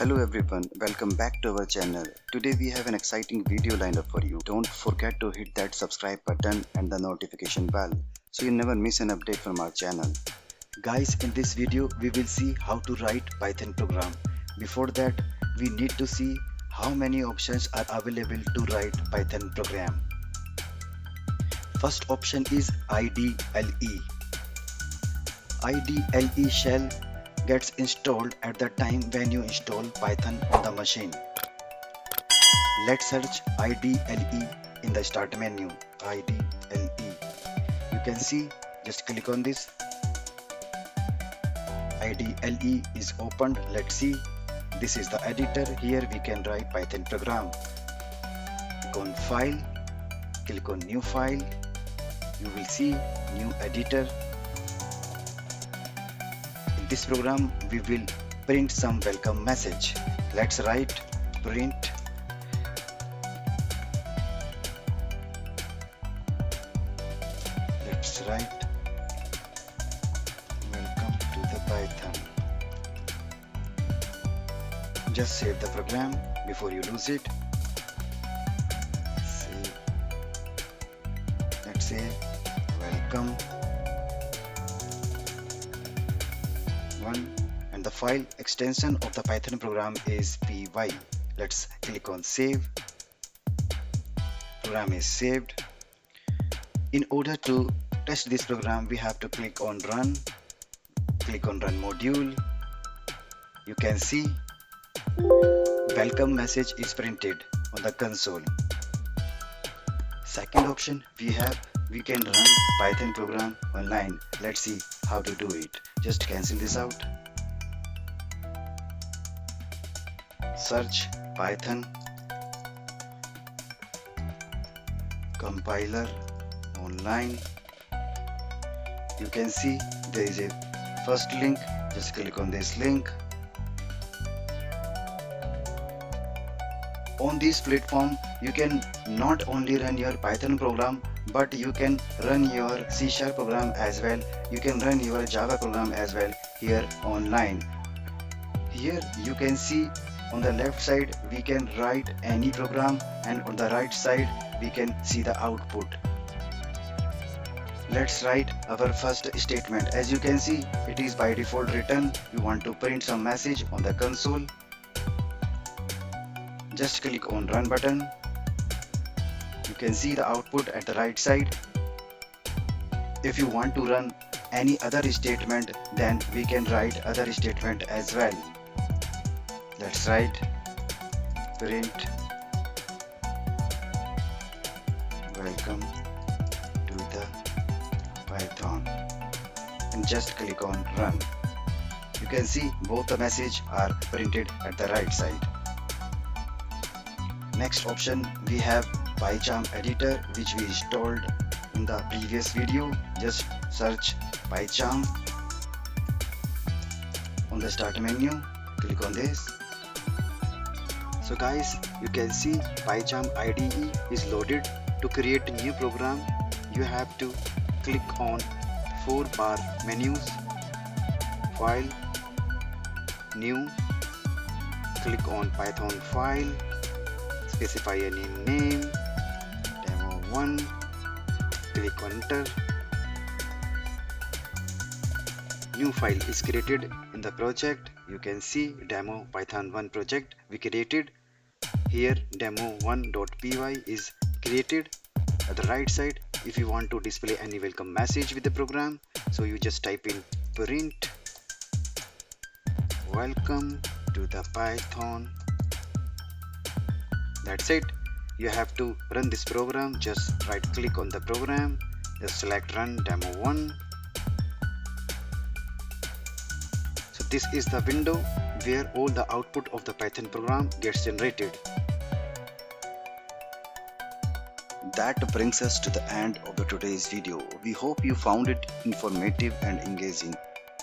Hello everyone, welcome back to our channel. Today we have an exciting video lined up for you. Don't forget to hit that subscribe button and the notification bell so you never miss an update from our channel. Guys, in this video we will see how to write Python program. Before that, we need to see how many options are available to write Python program. First option is IDE. IDE shell gets installed at the time when you install Python on the machine. Let's search IDE in the start menu. IDE. You can see, just click on this. IDE is opened. Let's see. This is the editor. Here we can write Python program. Click on file. Click on new file. You will see new editor. In this program we will print some welcome message. Let's write print welcome to the Python. Just save the program before you lose it. Let's say welcome one, and the file extension of the Python program is py. Let's click on save. Program is saved. In order to test this program, we have to click on run. Click on run module. You can see welcome message is printed on the console. Second option we can run Python program online. Let's see how to do it. Just cancel this out. Search Python compiler online. You can see there is a first link. Just click on this link. On this platform you can not only run your Python program, but you can run your C# program as well. You can run your Java program as well here online. Here you can see on the left side we can write any program, and on the right side we can see the output. Let's write our first statement. As you can see, it is by default written. You want to print some message on the console. Just click on run button. You can see the output at the right side. If you want to run any other statement, then we can write other statement as well. Let's write print welcome to the Python and just click on run. You can see both the message are printed at the right side. Next option we have PyCharm editor, which we installed in the previous video. Just search PyCharm on the start menu. Click on this. So guys, you can see PyCharm IDE is loaded. To create a new program, you have to click on 4-bar menus, file, new, click on Python file, specify any name, demo1, click on enter. New file is created in the project. You can see demo python 1 project we created. Here demo1.py is created. At the right side, if you want to display any welcome message with the program, so you just type in print welcome to the Python. That's it. You have to run this program. Just right click on the program, just select run demo1. So this is the window where all the output of the Python program gets generated. That brings us to the end of today's video. We hope you found it informative and engaging.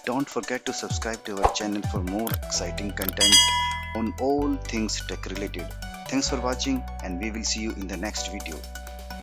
Don't forget to subscribe to our channel for more exciting content on all things tech related. Thanks for watching, and we will see you in the next video.